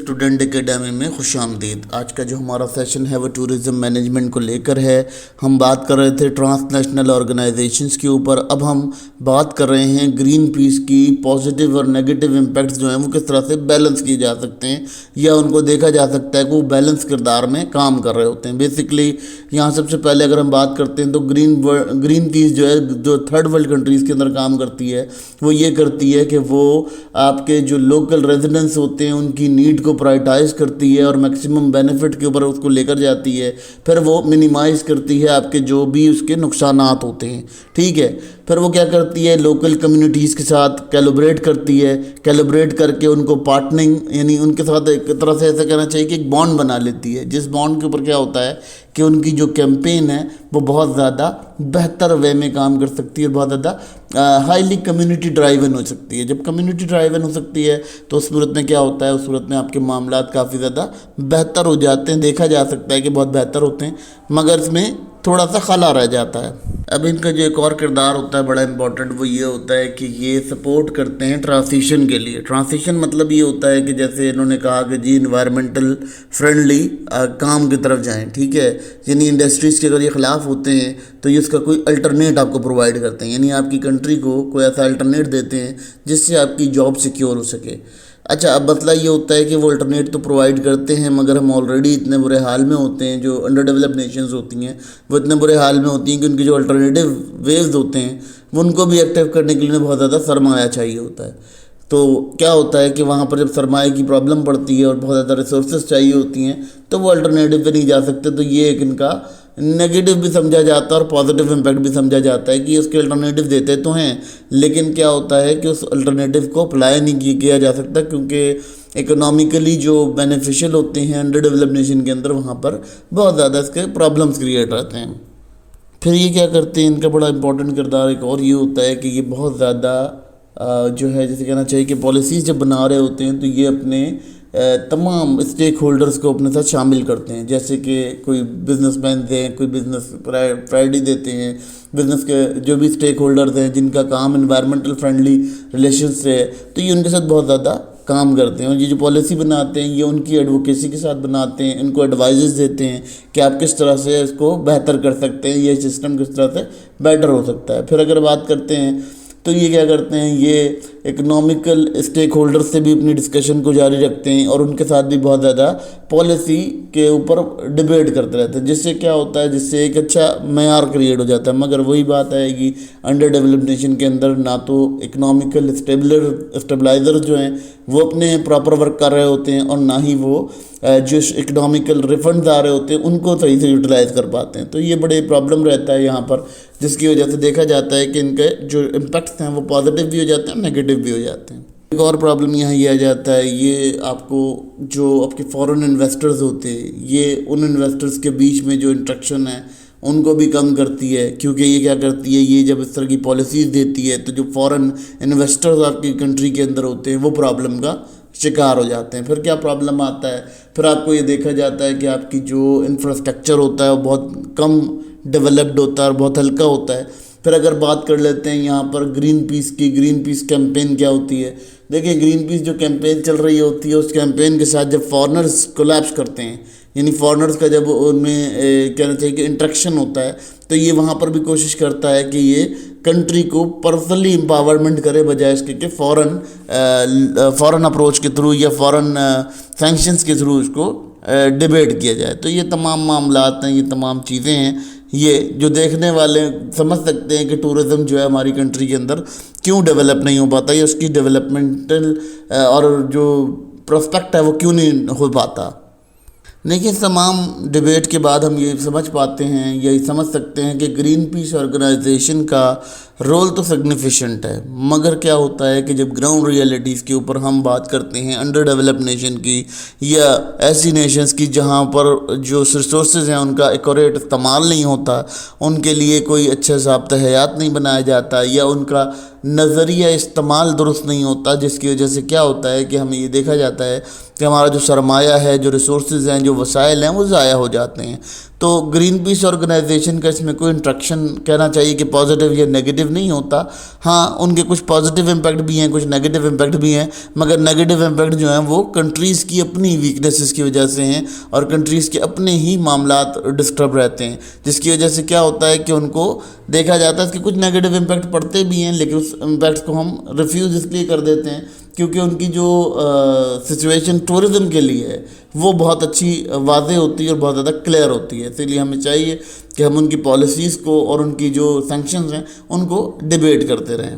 Student academy میں خوش آمدید۔ آج کا جو ہمارا سیشن ہے وہ ٹورزم مینجمنٹ کو لے کر ہے۔ ہم بات کر رہے تھے ٹرانس نیشنل آرگنائزیشنز کے اوپر، اب ہم بات کر رہے ہیں گرین پیس کی پازیٹیو اور نیگیٹو امپیکٹس جو ہیں وہ کس طرح سے بیلنس کیے جا سکتے ہیں یا ان کو دیکھا جا سکتا ہے کہ وہ بیلنس کردار میں کام کر رہے ہوتے ہیں۔ بیسکلی یہاں سب سے پہلے اگر ہم بات کرتے ہیں تو گرین پیس جو ہے جو تھرڈ ورلڈ کنٹریز کے اندر کام کرتی ہے وہ یہ کرتی ہے کہ وہ آپ کے جو لوکل ریزیڈنٹس ہوتے ہیں ان کی نیڈ کو پرائٹائز کرتی ہے اور میکسیمم بینیفٹ کے اوپر اس کو لے کر جاتی ہے، پھر وہ منیمائز کرتی ہے آپ کے جو بھی اس کے نقصانات ہوتے ہیں، ٹھیک ہے۔ پھر وہ کیا کرتی ہے، لوکل کمیونٹیز کے ساتھ کیلیبریٹ کرتی ہے، کیلیبریٹ کر کے ان کو پارٹننگ یعنی ان کے ساتھ ایک طرح سے ایسا کہنا چاہیے کہ ایک بانڈ بنا لیتی ہے، جس بانڈ کے اوپر کیا ہوتا ہے کہ ان کی جو کیمپین ہے وہ بہت زیادہ بہتر وے میں کام کر سکتی ہے اور بہت زیادہ ہائیلی کمیونٹی ڈرائیون ہو سکتی ہے۔ جب کمیونٹی ڈرائیون ہو سکتی ہے تو اس صورت میں کیا ہوتا ہے، اس صورت میں آپ کے معاملات کافی زیادہ بہتر ہو جاتے ہیں، دیکھا جا سکتا ہے کہ بہت بہتر ہوتے ہیں، مگر اس میں تھوڑا سا خلا رہ جاتا ہے۔ اب ان کا جو ایک اور کردار ہوتا ہے بڑا امپورٹنٹ، وہ یہ ہوتا ہے کہ یہ سپورٹ کرتے ہیں ٹرانزیشن کے لیے۔ ٹرانزیشن مطلب یہ ہوتا ہے کہ جیسے انہوں نے کہا کہ جی انوائرمنٹل فرینڈلی کام کی طرف جائیں، ٹھیک ہے، یعنی انڈسٹریز کے اگر یہ خلاف ہوتے ہیں تو یہ اس کا کوئی الٹرنیٹ آپ کو پرووائڈ کرتے ہیں، یعنی آپ کی کنٹری کو کوئی ایسا الٹرنیٹ دیتے ہیں جس سے آپ کی جاب سیکیور ہو سکے۔ اچھا، اب مسئلہ یہ ہوتا ہے کہ وہ الٹرنیٹ تو پرووائڈ کرتے ہیں مگر ہم آلریڈی اتنے برے حال میں ہوتے ہیں، جو انڈر ڈیولپ نیشنز ہوتی ہیں وہ اتنے برے حال میں ہوتی ہیں کہ ان کی جو الٹرنیٹیو ویوز ہوتے ہیں وہ ان کو بھی ایکٹیو کرنے کے لیے بہت زیادہ سرمایہ چاہیے ہوتا ہے۔ تو کیا ہوتا ہے کہ وہاں پر جب سرمایہ کی پرابلم پڑتی ہے اور بہت زیادہ ریسورسز چاہیے ہوتی ہیں تو وہ الٹرنیٹیو پہ نہیں جا سکتے، تو یہ ایک ان کا نیگیٹو بھی سمجھا جاتا ہے اور پازیٹیو امپیکٹ بھی سمجھا جاتا ہے کہ اس کے الٹرنیٹیو دیتے تو ہیں لیکن کیا ہوتا ہے کہ اس الٹرنیٹیو کو اپلائی نہیں کیا جا سکتا کیونکہ اکنامیکلی جو بینیفیشیل ہوتے ہیں انڈر ڈیولپ نیشن کے اندر وہاں پر بہت زیادہ اس کے پرابلمس کریٹ رہتے ہیں۔ پھر یہ کیا کرتے ہیں، ان کا بڑا امپورٹنٹ کردار ایک اور یہ ہوتا ہے کہ یہ بہت زیادہ جو ہے جیسے کہنا چاہیے کہ پالیسیز جب بنا رہے ہوتے ہیں تو یہ اپنے تمام اسٹیک ہولڈرز کو اپنے ساتھ شامل کرتے ہیں، جیسے کہ کوئی بزنس مین ہیں، کوئی بزنس پرائرٹی دیتے ہیں، بزنس کے جو بھی اسٹیک ہولڈرز ہیں جن کا کام انوائرمنٹل فرینڈلی ریلیشنز سے ہے تو یہ ان کے ساتھ بہت زیادہ کام کرتے ہیں، اور یہ جو پالیسی بناتے ہیں یہ ان کی ایڈوکیسی کے ساتھ بناتے ہیں، ان کو ایڈوائزز دیتے ہیں کہ آپ کس طرح سے اس کو بہتر کر سکتے ہیں، یہ سسٹم کس طرح سے بیٹر ہو سکتا ہے۔ پھر اگر بات کرتے ہیں تو یہ کیا کرتے ہیں، یہ اکنامیکل اسٹیک ہولڈر سے بھی اپنی ڈسکشن کو جاری رکھتے ہیں اور ان کے ساتھ بھی بہت زیادہ پالیسی کے اوپر ڈیبیٹ کرتے رہتے ہیں، جس سے کیا ہوتا ہے، جس سے ایک اچھا معیار کریٹ ہو جاتا ہے۔ مگر وہی بات آئے گی انڈر ڈیولپ نیشن کے اندر نہ تو اکنامیکل اسٹیبلائزر جو ہیں وہ اپنے پراپر ورک کر رہے ہوتے ہیں اور نہ ہی وہ جو اکنامیکل ریفنڈز آ رہے ہوتے ہیں ان کو صحیح سے یوٹیلائز کر پاتے ہیں، تو یہ بڑے پرابلم رہتا ہے یہاں پر، جس کی وجہ سے دیکھا جاتا ہے کہ ان کے جو امپیکٹس ہیں وہ پازیٹیو بھی ہو جاتے ہیں نیگیٹو بھی ہو جاتے ہیں۔ ایک اور پرابلم یہاں یہ آ جاتا ہے، یہ آپ کو جو آپ کے فورن انویسٹرز ہوتے ہیں یہ ان انویسٹرز کے بیچ میں جو انٹریکشن ہے ان کو بھی کم کرتی ہے، کیونکہ یہ کیا کرتی ہے، یہ جب اس طرح کی پالیسیز دیتی ہے تو جو فورن انویسٹرز آپ کی کنٹری کے اندر ہوتے ہیں وہ پرابلم کا شکار ہو جاتے ہیں۔ پھر کیا پرابلم آتا ہے، پھر آپ کو یہ دیکھا جاتا ہے کہ آپ کی جو انفراسٹرکچر ہوتا ہے وہ بہت کم ڈیولپڈ ہوتا ہے اور بہت ہلکا ہوتا ہے۔ پھر اگر بات کر لیتے ہیں یہاں پر گرین پیس کیمپین کیا ہوتی ہے، دیکھیں گرین پیس جو کیمپین چل رہی ہوتی ہے اس کیمپین کے ساتھ جب فارنرز کولیپس کرتے ہیں، یعنی فارنرز کا جب ان میں کہنا چاہیے کہ انٹریکشن ہوتا ہے تو یہ وہاں پر بھی کوشش کرتا ہے کہ یہ کنٹری کو پرسنلی امپاورمنٹ کرے بجائے اس کے کہ فورن اپروچ کے تھرو یا فورن سینکشنز کے تھرو اس کو ڈیبیٹ کیا جائے۔ تو یہ تمام معاملات ہیں، یہ تمام چیزیں ہیں، یہ جو دیکھنے والے سمجھ سکتے ہیں کہ ٹورزم جو ہے ہماری کنٹری کے اندر کیوں ڈیولپ نہیں ہو پاتا یا اس کی ڈیولپمنٹل اور جو پروسپیکٹ ہے وہ کیوں نہیں ہو پاتا۔ لیکن تمام ڈیبیٹ کے بعد ہم یہ سمجھ پاتے ہیں یا یہ سمجھ سکتے ہیں کہ گرین پیس آرگنائزیشن کا رول تو سگنیفیشنٹ ہے، مگر کیا ہوتا ہے کہ جب گراؤنڈ ریئلٹیز کے اوپر ہم بات کرتے ہیں انڈر ڈیولپ نیشن کی یا ایسی نیشنز کی جہاں پر جو ریسورسز ہیں ان کا ایکوریٹ استعمال نہیں ہوتا، ان کے لیے کوئی اچھا ضابطۂ حیات نہیں بنایا جاتا یا ان کا نظریہ استعمال درست نہیں ہوتا، جس کی وجہ سے کیا ہوتا ہے کہ ہمیں یہ دیکھا جاتا ہے کہ ہمارا جو سرمایہ ہے، جو ریسورسز ہیں، جو وسائل ہیں وہ ضائع ہو جاتے ہیں۔ تو گرین پیس آرگنائزیشن کا اس میں کوئی انٹریکشن کہنا چاہیے کہ پازیٹیو یا نیگیٹو نہیں ہوتا. ہاں ان کے کچھ پازیٹیو امپیکٹ بھی ہیں, کچھ نیگیٹو امپیکٹ بھی ہیں, مگر نیگیٹو امپیکٹ جو ہیں وہ کنٹریز کی اپنی ویکنیسز کی وجہ سے ہیں اور کنٹریز کے اپنے ہی معاملات ڈسٹرب رہتے ہیں, جس کی وجہ سے کیا ہوتا ہے کہ ان کو دیکھا جاتا ہے کہ کچھ نیگیٹو امپیکٹ پڑتے بھی ہیں, لیکن اس امپیکٹ کو ہم ریفیوز اس لیے کر دیتے ہیں کیونکہ ان کی جو سچویشن ٹورزم کے لیے ہے وہ بہت اچھی واضح ہوتی ہے اور بہت زیادہ کلیئر ہوتی ہے. اسی لیے ہمیں چاہیے کہ ہم ان کی پالیسیز کو اور ان کی جو سینکشنز ہیں ان کو ڈیبیٹ کرتے رہیں.